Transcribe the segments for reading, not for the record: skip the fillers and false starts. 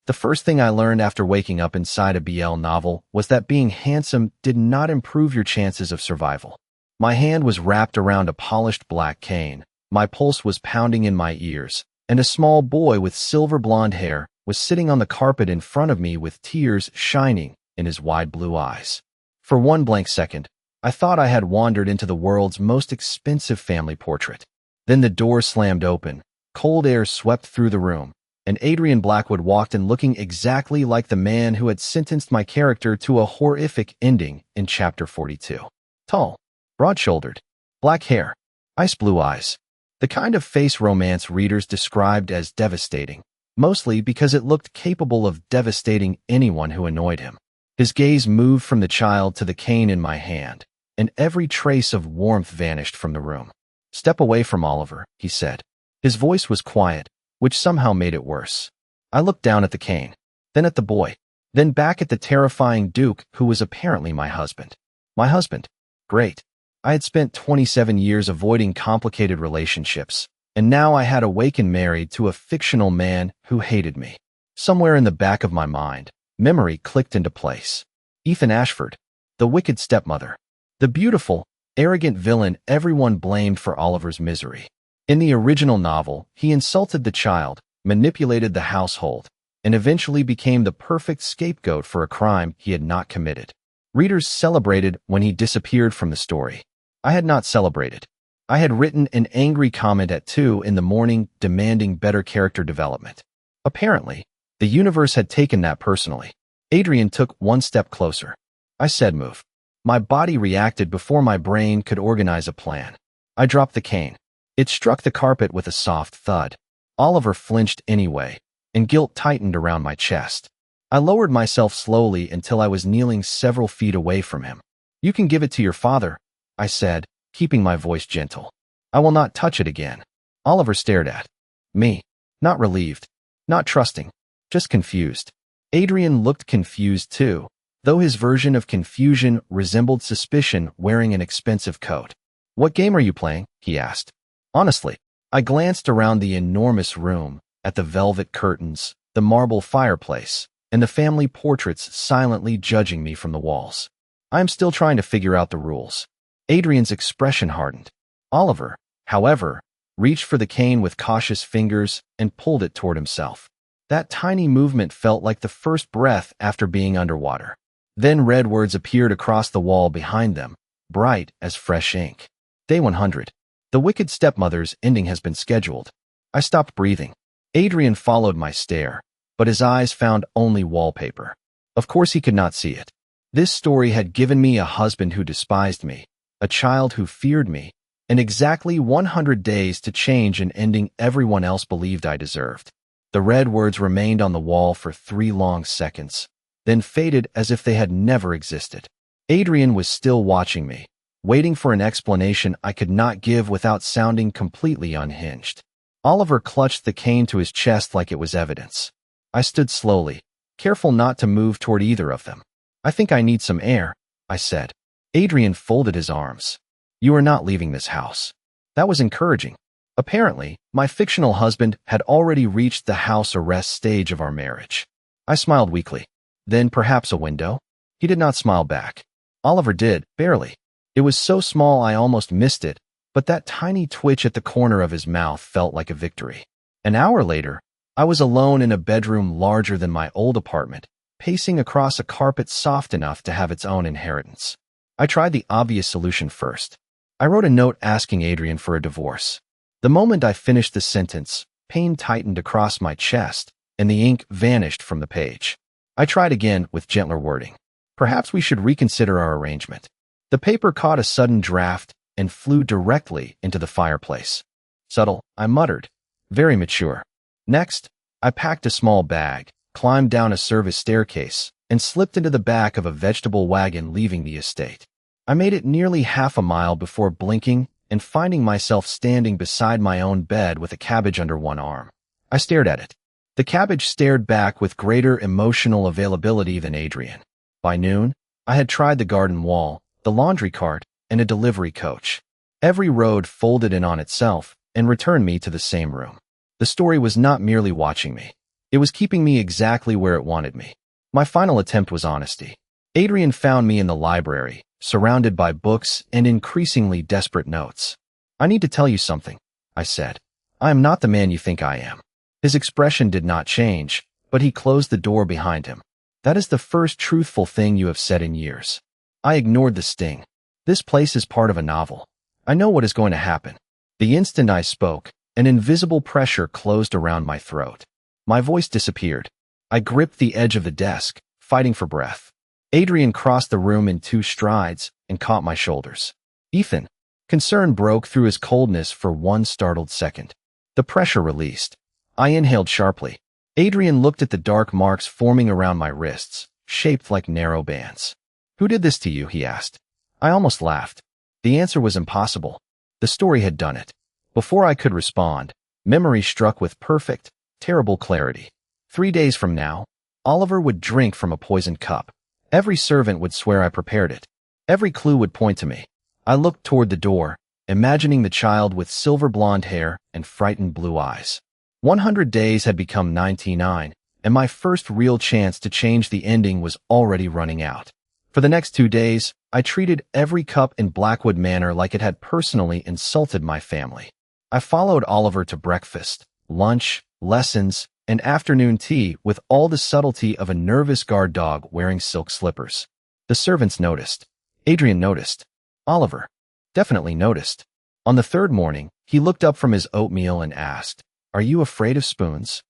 The first thing I learned after waking up inside a BL novel was that being handsome did not improve your chances of survival. My hand was wrapped around a polished black cane, my pulse was pounding in my ears, and a small boy with silver blonde hair was sitting on the carpet in front of me with tears shining in his wide blue eyes. For one blank second, I thought I had wandered into the world's most expensive family portrait. Then the door slammed open, cold air swept through the room, and Adrian Blackwood walked in looking exactly like the man who had sentenced my character to a horrific ending in Chapter 42. Tall, broad-shouldered, black hair, ice blue eyes. The kind of face romance readers described as devastating, mostly because it looked capable of devastating anyone who annoyed him. His gaze moved from the child to the cane in my hand, and every trace of warmth vanished from the room. "Step away from Oliver," he said. His voice was quiet, which somehow made it worse. I looked down at the cane, then at the boy, then back at the terrifying Duke who was apparently my husband. My husband. Great. I had spent 27 years avoiding complicated relationships, and now I had awakened married to a fictional man who hated me. Somewhere in the back of my mind, memory clicked into place. Ethan Ashford, the wicked stepmother, the beautiful, arrogant villain everyone blamed for Oliver's misery. In the original novel, he insulted the child, manipulated the household, and eventually became the perfect scapegoat for a crime he had not committed. Readers celebrated when he disappeared from the story. I had not celebrated. I had written an angry comment at 2 in the morning demanding better character development. Apparently, the universe had taken that personally. Adrian took one step closer. I said move. My body reacted before my brain could organize a plan. I dropped the cane. It struck the carpet with a soft thud. Oliver flinched anyway, and guilt tightened around my chest. I lowered myself slowly until I was kneeling several feet away from him. "You can give it to your father," I said, keeping my voice gentle. "I will not touch it again." Oliver stared at me, not relieved, not trusting, just confused. Adrian looked confused too, though his version of confusion resembled suspicion wearing an expensive coat. "What game are you playing?" he asked. Honestly, I glanced around the enormous room, at the velvet curtains, the marble fireplace, and the family portraits silently judging me from the walls. I am still trying to figure out the rules. Adrian's expression hardened. Oliver, however, reached for the cane with cautious fingers and pulled it toward himself. That tiny movement felt like the first breath after being underwater. Then red words appeared across the wall behind them, bright as fresh ink. Day 100. The wicked stepmother's ending has been scheduled. I stopped breathing. Adrian followed my stare, but his eyes found only wallpaper. Of course he could not see it. This story had given me a husband who despised me, a child who feared me, and exactly 100 days to change an ending everyone else believed I deserved. The red words remained on the wall for 3 long seconds, then faded as if they had never existed. Adrian was still watching me, waiting for an explanation I could not give without sounding completely unhinged. Oliver clutched the cane to his chest like it was evidence. I stood slowly, careful not to move toward either of them. "I think I need some air," I said. Adrian folded his arms. "You are not leaving this house." That was encouraging. Apparently, my fictional husband had already reached the house arrest stage of our marriage. I smiled weakly. "Then perhaps a window?" He did not smile back. Oliver did, barely. It was so small I almost missed it, but that tiny twitch at the corner of his mouth felt like a victory. An hour later, I was alone in a bedroom larger than my old apartment, pacing across a carpet soft enough to have its own inheritance. I tried the obvious solution first. I wrote a note asking Adrian for a divorce. The moment I finished the sentence, pain tightened across my chest, and the ink vanished from the page. I tried again with gentler wording. "Perhaps we should reconsider our arrangement." The paper caught a sudden draft and flew directly into the fireplace. "Subtle," I muttered. "Very mature." Next, I packed a small bag, climbed down a service staircase, and slipped into the back of a vegetable wagon leaving the estate. I made it nearly half a mile before blinking and finding myself standing beside my own bed with a cabbage under one arm. I stared at it. The cabbage stared back with greater emotional availability than Adrian. By noon, I had tried the garden wall, the laundry cart, and a delivery coach. Every road folded in on itself and returned me to the same room. The story was not merely watching me. It was keeping me exactly where it wanted me. My final attempt was honesty. Adrian found me in the library, surrounded by books and increasingly desperate notes. "I need to tell you something," I said. "I am not the man you think I am." His expression did not change, but he closed the door behind him. "That is the first truthful thing you have said in years." I ignored the sting. This place is part of a novel. I know what is going to happen. The instant I spoke, an invisible pressure closed around my throat. My voice disappeared. I gripped the edge of the desk, fighting for breath. Adrian crossed the room in 2 strides and caught my shoulders. "Ethan." Concern broke through his coldness for one startled second. The pressure released. I inhaled sharply. Adrian looked at the dark marks forming around my wrists, shaped like narrow bands. "Who did this to you?" he asked. I almost laughed. The answer was impossible. The story had done it. Before I could respond, memory struck with perfect, terrible clarity. 3 days from now, Oliver would drink from a poisoned cup. Every servant would swear I prepared it. Every clue would point to me. I looked toward the door, imagining the child with silver blonde hair and frightened blue eyes. 100 days had become 99, and my first real chance to change the ending was already running out. For the next 2 days, I treated every cup in Blackwood Manor like it had personally insulted my family. I followed Oliver to breakfast, lunch, lessons, and afternoon tea with all the subtlety of a nervous guard dog wearing silk slippers. The servants noticed. Adrian noticed. Oliver definitely noticed. On the 3rd morning, he looked up from his oatmeal and asked, "Are you afraid of spoons?"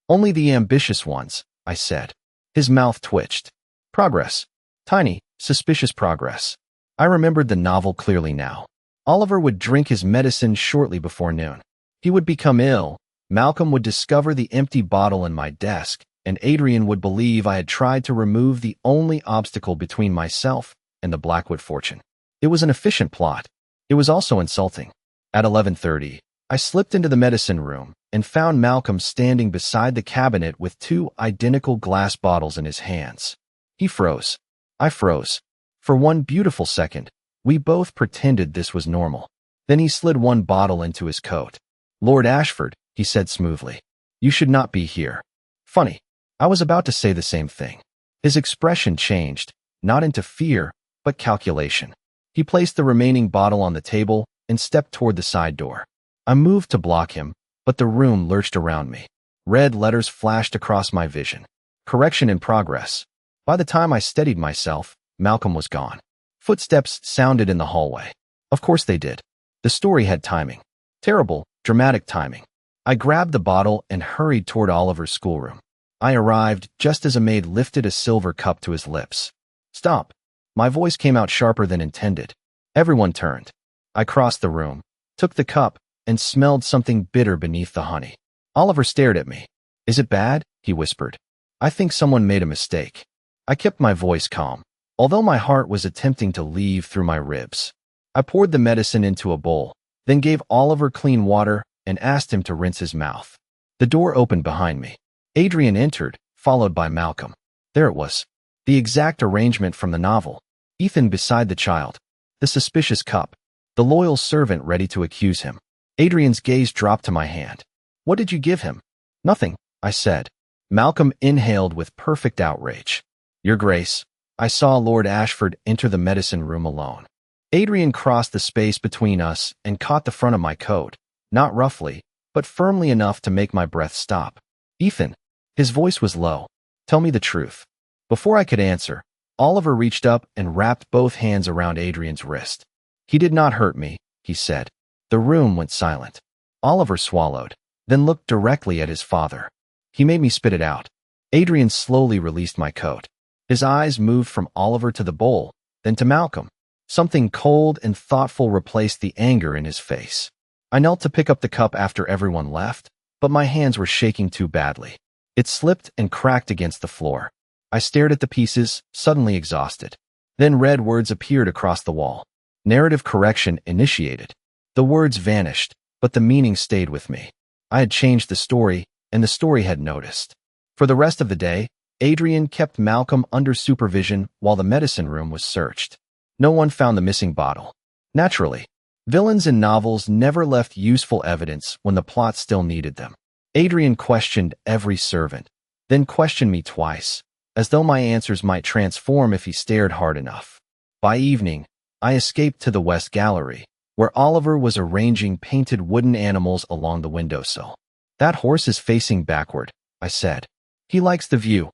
"Only the ambitious ones," I said. His mouth twitched. Progress. Tiny, suspicious progress. I remembered the novel clearly now. Oliver would drink his medicine shortly before noon. He would become ill. Malcolm would discover the empty bottle in my desk, and Adrian would believe I had tried to remove the only obstacle between myself and the Blackwood fortune. It was an efficient plot. It was also insulting. At 11:30, I slipped into the medicine room and found Malcolm standing beside the cabinet with 2 identical glass bottles in his hands. He froze. I froze. For one beautiful second, we both pretended this was normal. Then he slid one bottle into his coat. "Lord Ashford," he said smoothly, "you should not be here." Funny. I was about to say the same thing. His expression changed, not into fear, but calculation. He placed the remaining bottle on the table and stepped toward the side door. I moved to block him, but the room lurched around me. Red letters flashed across my vision. Correction in progress. By the time I steadied myself, Malcolm was gone. Footsteps sounded in the hallway. Of course they did. The story had timing. Terrible, dramatic timing. I grabbed the bottle and hurried toward Oliver's schoolroom. I arrived just as a maid lifted a silver cup to his lips. "Stop." My voice came out sharper than intended. Everyone turned. I crossed the room, took the cup, and smelled something bitter beneath the honey. Oliver stared at me. "Is it bad?" he whispered. "I think someone made a mistake." I kept my voice calm, although my heart was attempting to leave through my ribs. I poured the medicine into a bowl, then gave Oliver clean water and asked him to rinse his mouth. The door opened behind me. Adrian entered, followed by Malcolm. There it was. The exact arrangement from the novel. Ethan beside the child. The suspicious cup. The loyal servant ready to accuse him. Adrian's gaze dropped to my hand. "What did you give him?" "Nothing," I said. Malcolm inhaled with perfect outrage. "Your Grace." I saw Lord Ashford enter the medicine room alone. Adrian crossed the space between us and caught the front of my coat, not roughly, but firmly enough to make my breath stop. "Ethan." His voice was low. "Tell me the truth." Before I could answer, Oliver reached up and wrapped both hands around Adrian's wrist. "He did not hurt me," he said. The room went silent. Oliver swallowed, then looked directly at his father. He made me spit it out. Adrian slowly released my coat. His eyes moved from Oliver to the bowl, then to Malcolm. Something cold and thoughtful replaced the anger in his face. I knelt to pick up the cup after everyone left, but my hands were shaking too badly. It slipped and cracked against the floor. I stared at the pieces, suddenly exhausted. Then red words appeared across the wall. Narrative correction initiated. The words vanished, but the meaning stayed with me. I had changed the story, and the story had noticed. For the rest of the day, Adrian kept Malcolm under supervision while the medicine room was searched. No one found the missing bottle. Naturally, villains in novels never left useful evidence when the plot still needed them. Adrian questioned every servant, then questioned me twice, as though my answers might transform if he stared hard enough. By evening, I escaped to the West Gallery, where Oliver was arranging painted wooden animals along the windowsill. "That horse is facing backward," I said. "He likes the view,"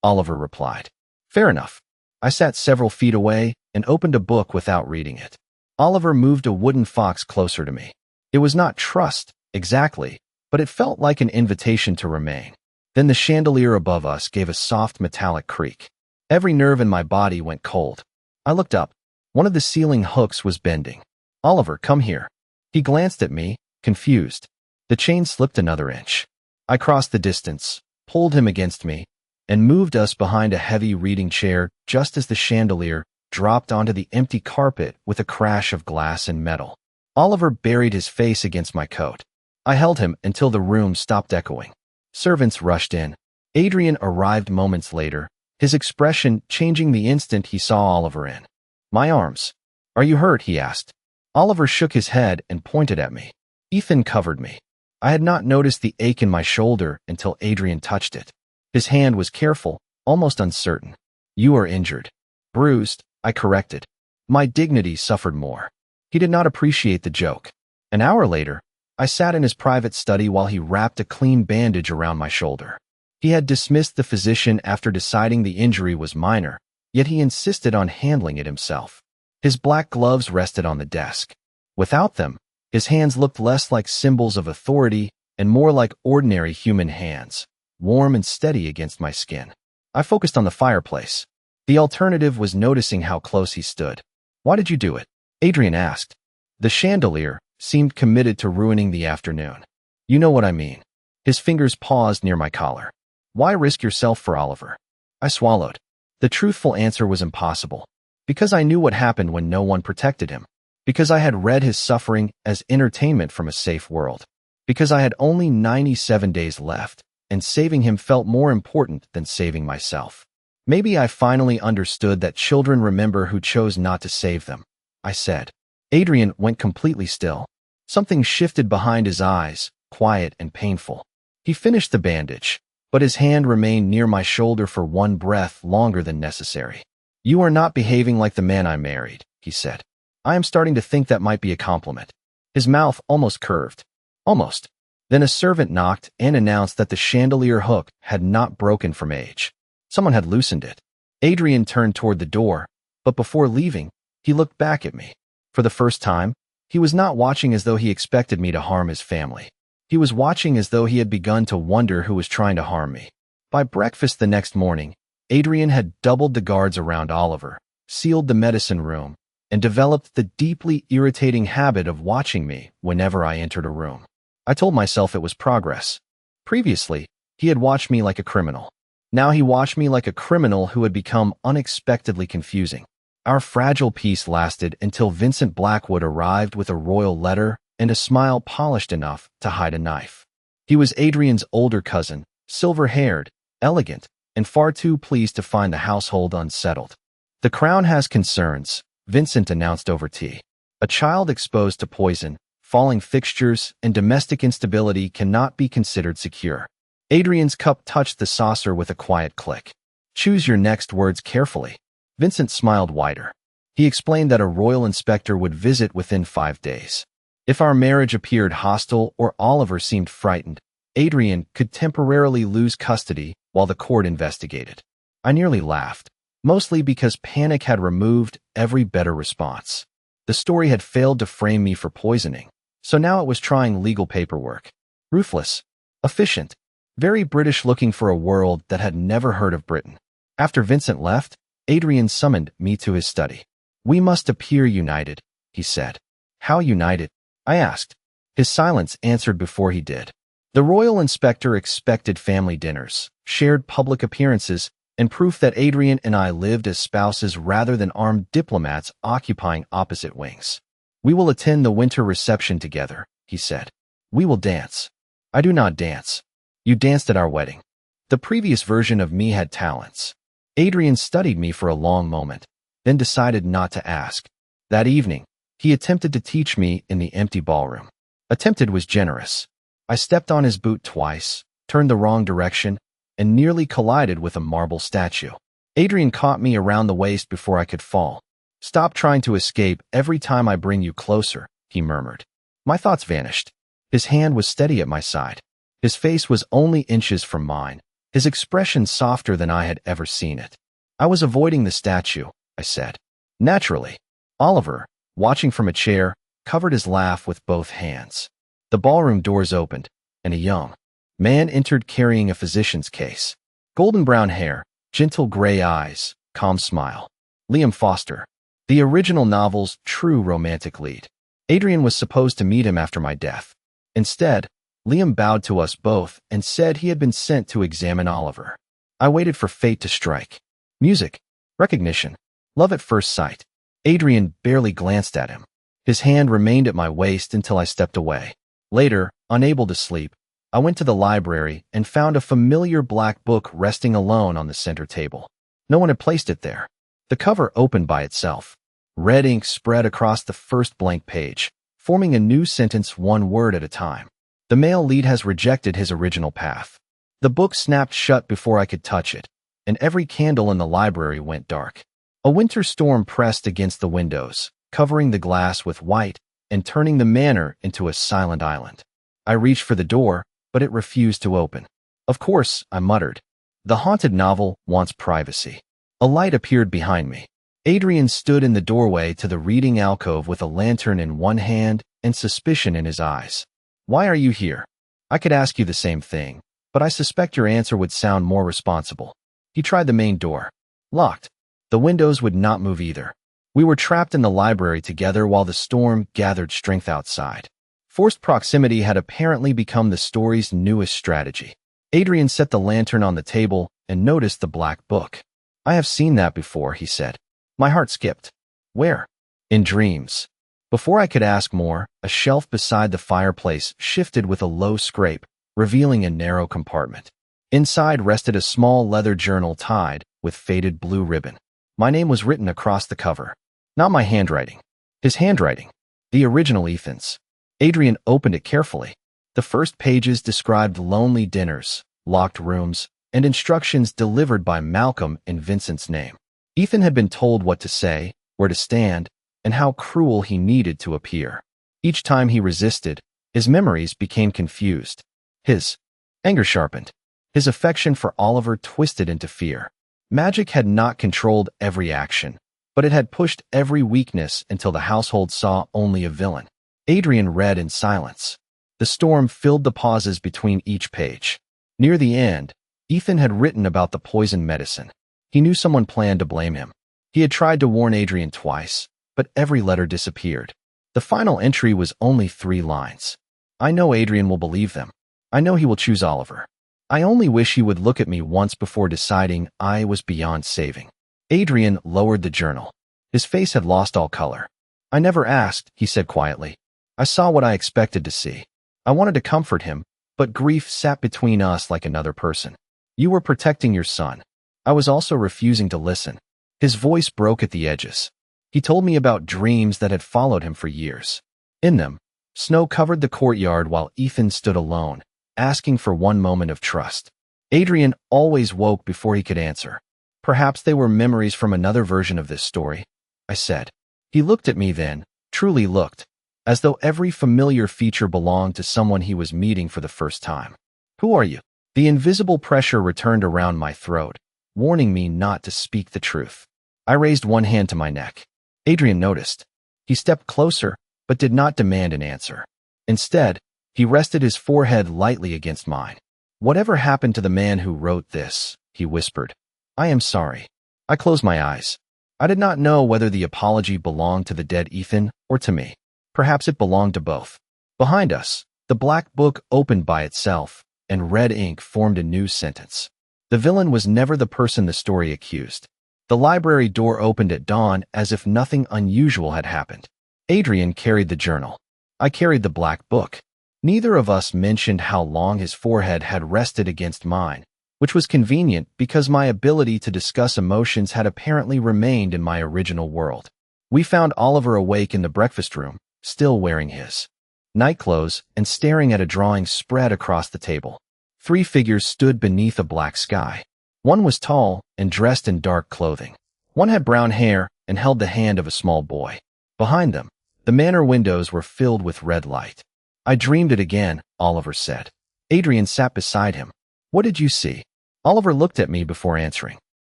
Oliver replied. "Fair enough." I sat several feet away and opened a book without reading it. Oliver moved a wooden fox closer to me. It was not trust, exactly, but it felt like an invitation to remain. Then the chandelier above us gave a soft metallic creak. Every nerve in my body went cold. I looked up. One of the ceiling hooks was bending. "Oliver, come here." He glanced at me, confused. The chain slipped another inch. I crossed the distance, pulled him against me, and moved us behind a heavy reading chair just as the chandelier dropped onto the empty carpet with a crash of glass and metal. Oliver buried his face against my coat. I held him until the room stopped echoing. Servants rushed in. Adrian arrived moments later, his expression changing the instant he saw Oliver in. "My arms. Are you hurt?" he asked. Oliver shook his head and pointed at me. Ethan covered me. I had not noticed the ache in my shoulder until Adrian touched it. His hand was careful, almost uncertain. "You are injured." "Bruised," I corrected. My dignity suffered more. He did not appreciate the joke. An hour later, I sat in his private study while he wrapped a clean bandage around my shoulder. He had dismissed the physician after deciding the injury was minor, yet he insisted on handling it himself. His black gloves rested on the desk. Without them, his hands looked less like symbols of authority and more like ordinary human hands, warm and steady against my skin. I focused on the fireplace. The alternative was noticing how close he stood. "Why did you do it?" Adrian asked. The chandelier seemed committed to ruining the afternoon. "You know what I mean." His fingers paused near my collar. "Why risk yourself for Oliver?" I swallowed. The truthful answer was impossible. Because I knew what happened when no one protected him. Because I had read his suffering as entertainment from a safe world. Because I had only 97 days left, and saving him felt more important than saving myself. Maybe I finally understood that children remember who chose not to save them, I said. Adrian went completely still. Something shifted behind his eyes, quiet and painful. He finished the bandage, but his hand remained near my shoulder for one breath longer than necessary. "You are not behaving like the man I married," he said. "I am starting to think that might be a compliment." His mouth almost curved. Almost. Then a servant knocked and announced that the chandelier hook had not broken from age. Someone had loosened it. Adrian turned toward the door, but before leaving, he looked back at me. For the first time, he was not watching as though he expected me to harm his family. He was watching as though he had begun to wonder who was trying to harm me. By breakfast the next morning, Adrian had doubled the guards around Oliver, sealed the medicine room, and developed the deeply irritating habit of watching me whenever I entered a room. I told myself it was progress. Previously, he had watched me like a criminal. Now he watched me like a criminal who had become unexpectedly confusing. Our fragile peace lasted until Vincent Blackwood arrived with a royal letter and a smile polished enough to hide a knife. He was Adrian's older cousin, silver-haired, elegant, and far too pleased to find the household unsettled. "The Crown has concerns," Vincent announced over tea. "A child exposed to poison, falling fixtures, and domestic instability cannot be considered secure." Adrian's cup touched the saucer with a quiet click. "Choose your next words carefully." Vincent smiled wider. He explained that a royal inspector would visit within 5 days. If our marriage appeared hostile or Oliver seemed frightened, Adrian could temporarily lose custody while the court investigated. I nearly laughed, mostly because panic had removed every better response. The story had failed to frame me for poisoning, so now it was trying legal paperwork. Ruthless, efficient, very British, looking for a world that had never heard of Britain. After Vincent left, Adrian summoned me to his study. "We must appear united," he said. "How united?" I asked. His silence answered before he did. The royal inspector expected family dinners, shared public appearances, and proof that Adrian and I lived as spouses rather than armed diplomats occupying opposite wings. "We will attend the winter reception together," he said. "We will dance." "I do not dance." "You danced at our wedding." The previous version of me had talents. Adrian studied me for a long moment, then decided not to ask. That evening, he attempted to teach me in the empty ballroom. Attempted was generous. I stepped on his boot twice, turned the wrong direction, and nearly collided with a marble statue. Adrian caught me around the waist before I could fall. "Stop trying to escape every time I bring you closer," he murmured. My thoughts vanished. His hand was steady at my side. His face was only inches from mine, his expression softer than I had ever seen it. "I was avoiding the statue," I said. "Naturally." Oliver, watching from a chair, covered his laugh with both hands. The ballroom doors opened, and a young man entered carrying a physician's case. Golden brown hair, gentle gray eyes, calm smile. Liam Foster, the original novel's true romantic lead. Adrian was supposed to meet him after my death. Instead, Liam bowed to us both and said he had been sent to examine Oliver. I waited for fate to strike. Music, recognition, love at first sight. Adrian barely glanced at him. His hand remained at my waist until I stepped away. Later, unable to sleep, I went to the library and found a familiar black book resting alone on the center table. No one had placed it there. The cover opened by itself. Red ink spread across the first blank page, forming a new sentence one word at a time. "The male lead has rejected his original path." The book snapped shut before I could touch it, and every candle in the library went dark. A winter storm pressed against the windows, covering the glass with white and turning the manor into a silent island. I reached for the door, but it refused to open. "Of course," I muttered. "The haunted novel wants privacy." A light appeared behind me. Adrian stood in the doorway to the reading alcove with a lantern in one hand and suspicion in his eyes. "Why are you here?" "I could ask you the same thing, but I suspect your answer would sound more responsible." He tried the main door. Locked. The windows would not move either. We were trapped in the library together while the storm gathered strength outside. Forced proximity had apparently become the story's newest strategy. Adrian set the lantern on the table and noticed the black book. "I have seen that before," he said. My heart skipped. "Where?" "In dreams." Before I could ask more, a shelf beside the fireplace shifted with a low scrape, revealing a narrow compartment. Inside rested a small leather journal tied with faded blue ribbon. My name was written across the cover. Not my handwriting. His handwriting. The original Ethan's. Adrian opened it carefully. The first pages described lonely dinners, locked rooms, and instructions delivered by Malcolm in Vincent's name. Ethan had been told what to say, where to stand, and how cruel he needed to appear. Each time he resisted, his memories became confused. His anger sharpened. His affection for Oliver twisted into fear. Magic had not controlled every action, but it had pushed every weakness until the household saw only a villain. Adrian read in silence. The storm filled the pauses between each page. Near the end, Ethan had written about the poison medicine. He knew someone planned to blame him. He had tried to warn Adrian twice, but every letter disappeared. The final entry was only 3 lines. "I know Adrian will believe them. I know he will choose Oliver. I only wish he would look at me once before deciding I was beyond saving." Adrian lowered the journal. His face had lost all color. "I never asked," he said quietly. "I saw what I expected to see. I wanted to comfort him, but grief sat between us like another person. You were protecting your son. I was also refusing to listen." His voice broke at the edges. He told me about dreams that had followed him for years. In them, snow covered the courtyard while Ethan stood alone, asking for one moment of trust. Adrian always woke before he could answer. "Perhaps they were memories from another version of this story," I said. He looked at me then, truly looked, as though every familiar feature belonged to someone he was meeting for the first time. "Who are you?" The invisible pressure returned around my throat, warning me not to speak the truth. I raised one hand to my neck. Adrian noticed. He stepped closer, but did not demand an answer. Instead, he rested his forehead lightly against mine. "Whatever happened to the man who wrote this?" he whispered. "I am sorry." I closed my eyes. I did not know whether the apology belonged to the dead Ethan or to me. Perhaps it belonged to both. Behind us, the black book opened by itself, and red ink formed a new sentence. The villain was never the person the story accused. The library door opened at dawn as if nothing unusual had happened. Adrian carried the journal. I carried the black book. Neither of us mentioned how long his forehead had rested against mine, which was convenient because my ability to discuss emotions had apparently remained in my original world. We found Oliver awake in the breakfast room, still wearing his nightclothes and staring at a drawing spread across the table. 3 figures stood beneath a black sky. One was tall and dressed in dark clothing. One had brown hair and held the hand of a small boy. Behind them, the manor windows were filled with red light. I dreamed it again, Oliver said. Adrian sat beside him. What did you see? Oliver looked at me before answering.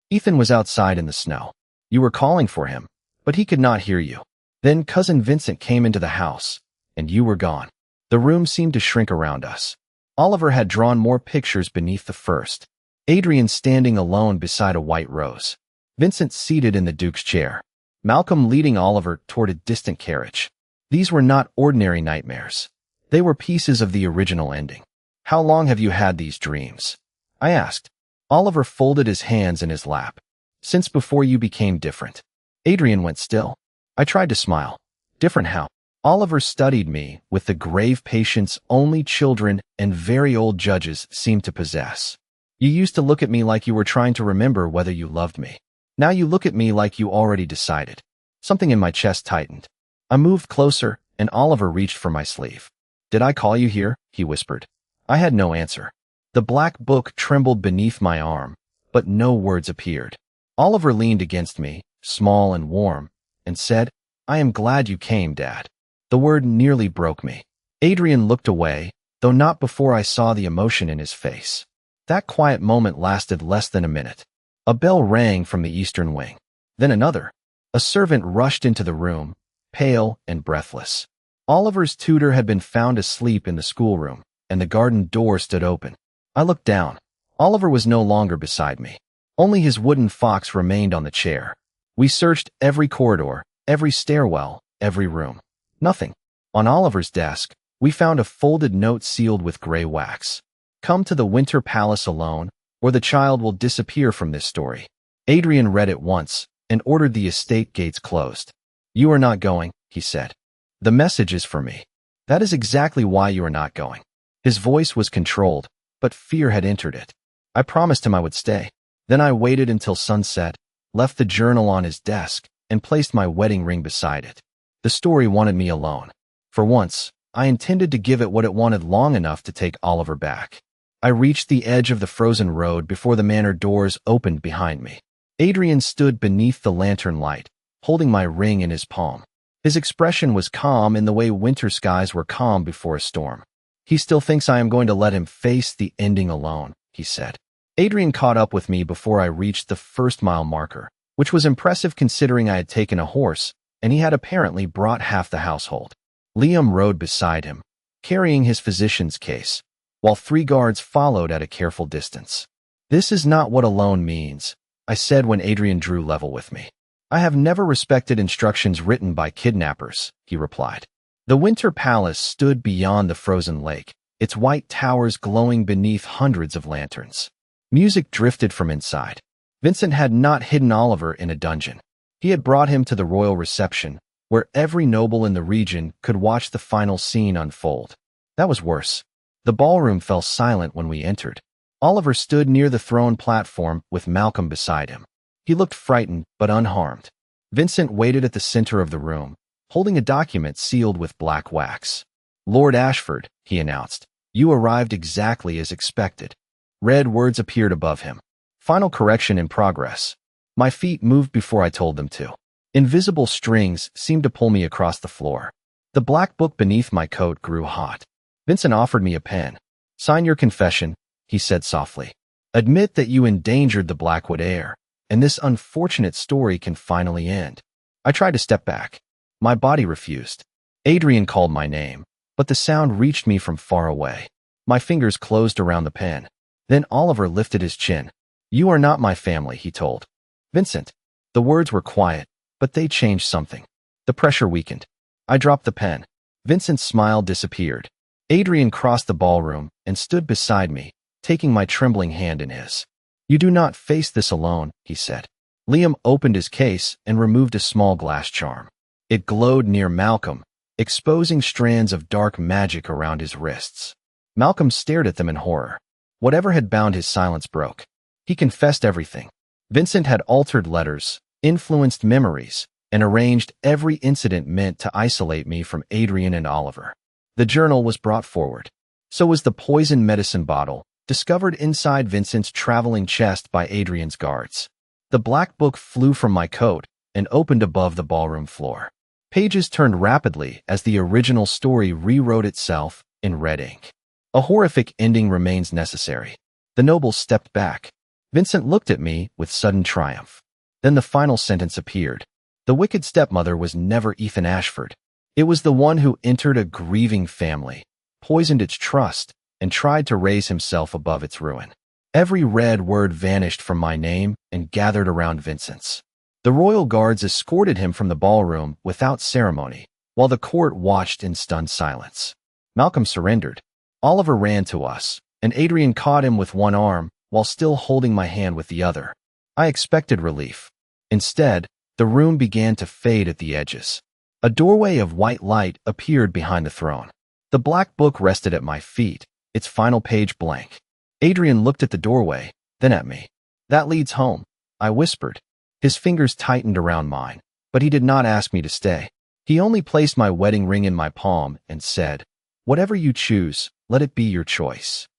Ethan was outside in the snow. You were calling for him, but he could not hear you. Then Cousin Vincent came into the house, and you were gone. The room seemed to shrink around us. Oliver had drawn more pictures beneath the first. Adrian standing alone beside a white rose. Vincent seated in the Duke's chair. Malcolm leading Oliver toward a distant carriage. These were not ordinary nightmares. They were pieces of the original ending. How long have you had these dreams? I asked. Oliver folded his hands in his lap. Since before you became different. Adrian went still. I tried to smile. Different how? Oliver studied me with the grave patience only children and very old judges seem to possess. You used to look at me like you were trying to remember whether you loved me. Now you look at me like you already decided. Something in my chest tightened. I moved closer, and Oliver reached for my sleeve. Did I call you here? He whispered. I had no answer. The black book trembled beneath my arm, but no words appeared. Oliver leaned against me, small and warm, and said, I am glad you came, Dad. The word nearly broke me. Adrian looked away, though not before I saw the emotion in his face. That quiet moment lasted less than a minute. A bell rang from the eastern wing. Then another. A servant rushed into the room, pale and breathless. Oliver's tutor had been found asleep in the schoolroom, and the garden door stood open. I looked down. Oliver was no longer beside me. Only his wooden fox remained on the chair. We searched every corridor, every stairwell, every room. Nothing. On Oliver's desk, we found a folded note sealed with gray wax. Come to the Winter Palace alone, or the child will disappear from this story. Adrian read it once and ordered the estate gates closed. You are not going, he said. The message is for me. That is exactly why you are not going. His voice was controlled, but fear had entered it. I promised him I would stay. Then I waited until sunset, left the journal on his desk, and placed my wedding ring beside it. The story wanted me alone. For once, I intended to give it what it wanted long enough to take Oliver back. I reached the edge of the frozen road before the manor doors opened behind me. Adrian stood beneath the lantern light, holding my ring in his palm. His expression was calm in the way winter skies were calm before a storm. He still thinks I am going to let him face the ending alone, he said. Adrian caught up with me before I reached the first-mile marker, which was impressive considering I had taken a horse, and he had apparently brought half the household. Liam rode beside him, carrying his physician's case, while 3 guards followed at a careful distance. This is not what alone means, I said when Adrian drew level with me. I have never respected instructions written by kidnappers, he replied. The Winter Palace stood beyond the frozen lake, its white towers glowing beneath hundreds of lanterns. Music drifted from inside. Vincent had not hidden Oliver in a dungeon. He had brought him to the royal reception, where every noble in the region could watch the final scene unfold. That was worse. The ballroom fell silent when we entered. Oliver stood near the throne platform with Malcolm beside him. He looked frightened but unharmed. Vincent waited at the center of the room, holding a document sealed with black wax. Lord Ashford, he announced, you arrived exactly as expected. Red words appeared above him. Final correction in progress. My feet moved before I told them to. Invisible strings seemed to pull me across the floor. The black book beneath my coat grew hot. Vincent offered me a pen. Sign your confession, he said softly. Admit that you endangered the Blackwood heir, and this unfortunate story can finally end. I tried to step back. My body refused. Adrian called my name, but the sound reached me from far away. My fingers closed around the pen. Then Oliver lifted his chin. You are not my family, he told. Vincent. The words were quiet, but they changed something. The pressure weakened. I dropped the pen. Vincent's smile disappeared. Adrian crossed the ballroom and stood beside me, taking my trembling hand in his. You do not face this alone, he said. Liam opened his case and removed a small glass charm. It glowed near Malcolm, exposing strands of dark magic around his wrists. Malcolm stared at them in horror. Whatever had bound his silence broke. He confessed everything. Vincent had altered letters, influenced memories, and arranged every incident meant to isolate me from Adrian and Oliver. The journal was brought forward. So was the poison medicine bottle, discovered inside Vincent's traveling chest by Adrian's guards. The black book flew from my coat and opened above the ballroom floor. Pages turned rapidly as the original story rewrote itself in red ink. A horrific ending remains necessary. The noble stepped back. Vincent looked at me with sudden triumph. Then the final sentence appeared. The wicked stepmother was never Ethan Ashford. It was the one who entered a grieving family, poisoned its trust, and tried to raise himself above its ruin. Every red word vanished from my name and gathered around Vincent's. The royal guards escorted him from the ballroom without ceremony, while the court watched in stunned silence. Malcolm surrendered. Oliver ran to us, and Adrian caught him with one arm while still holding my hand with the other. I expected relief. Instead, the room began to fade at the edges. A doorway of white light appeared behind the throne. The black book rested at my feet, its final page blank. Adrian looked at the doorway, then at me. "That leads home," I whispered. His fingers tightened around mine, but he did not ask me to stay. He only placed my wedding ring in my palm and said, "Whatever you choose, let it be your choice."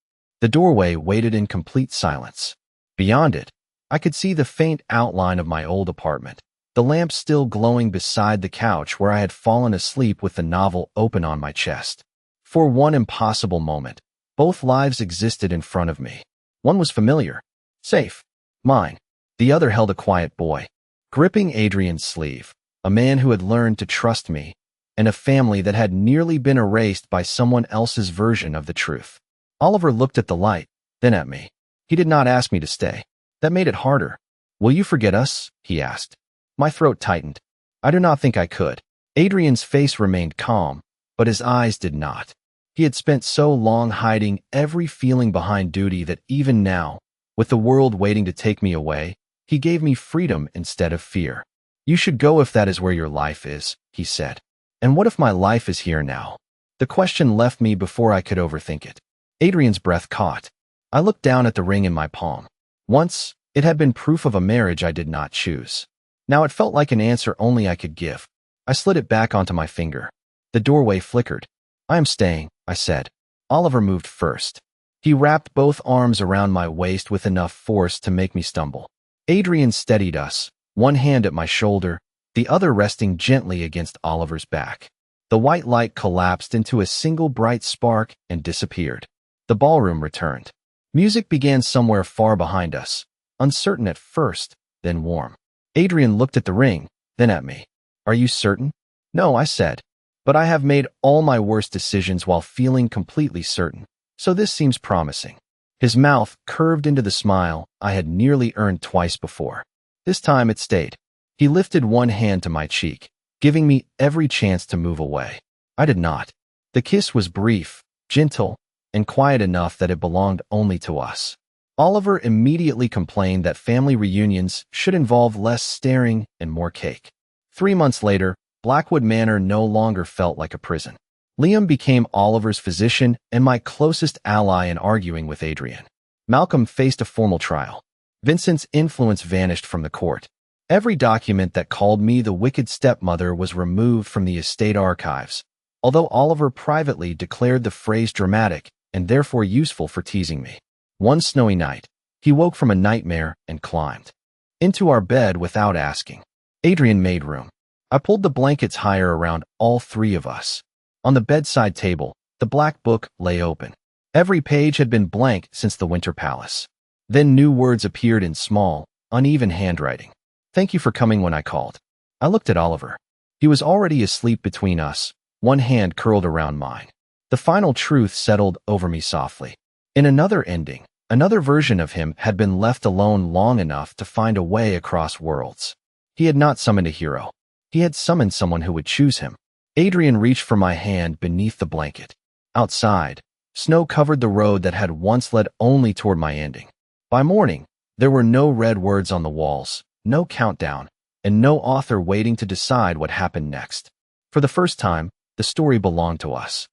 The doorway waited in complete silence. Beyond it, I could see the faint outline of my old apartment, the lamp still glowing beside the couch where I had fallen asleep with the novel open on my chest. For one impossible moment, both lives existed in front of me. One was familiar, safe, mine. The other held a quiet boy, gripping Adrian's sleeve, a man who had learned to trust me, and a family that had nearly been erased by someone else's version of the truth. Oliver looked at the light, then at me. He did not ask me to stay. That made it harder. "Will you forget us?" he asked. My throat tightened. I do not think I could. Adrian's face remained calm, but his eyes did not. He had spent so long hiding every feeling behind duty that even now, with the world waiting to take me away, he gave me freedom instead of fear. "You should go if that is where your life is," he said. "And what if my life is here now?" The question left me before I could overthink it. Adrian's breath caught. I looked down at the ring in my palm. Once, it had been proof of a marriage I did not choose. Now it felt like an answer only I could give. I slid it back onto my finger. The doorway flickered. "I am staying," I said. Oliver moved first. He wrapped both arms around my waist with enough force to make me stumble. Adrian steadied us, one hand at my shoulder, the other resting gently against Oliver's back. The white light collapsed into a single bright spark and disappeared. The ballroom returned. Music began somewhere far behind us, uncertain at first, then warm. Adrian looked at the ring, then at me. "Are you certain?" "No," I said. "But I have made all my worst decisions while feeling completely certain, so this seems promising." His mouth curved into the smile I had nearly earned twice before. This time it stayed. He lifted one hand to my cheek, giving me every chance to move away. I did not. The kiss was brief, gentle, and quiet enough that it belonged only to us. Oliver immediately complained that family reunions should involve less staring and more cake. 3 months later, Blackwood Manor no longer felt like a prison. Liam became Oliver's physician and my closest ally in arguing with Adrian. Malcolm faced a formal trial. Vincent's influence vanished from the court. Every document that called me the wicked stepmother was removed from the estate archives, although Oliver privately declared the phrase dramatic and therefore useful for teasing me. One snowy night, he woke from a nightmare and climbed into our bed without asking. Adrian made room. I pulled the blankets higher around all three of us. On the bedside table, the black book lay open. Every page had been blank since the Winter Palace. Then new words appeared in small, uneven handwriting. "Thank you for coming when I called." I looked at Oliver. He was already asleep between us, one hand curled around mine. The final truth settled over me softly. In another ending, another version of him had been left alone long enough to find a way across worlds. He had not summoned a hero. He had summoned someone who would choose him. Adrian reached for my hand beneath the blanket. Outside, snow covered the road that had once led only toward my ending. By morning, there were no red words on the walls, no countdown, and no author waiting to decide what happened next. For the first time, the story belonged to us.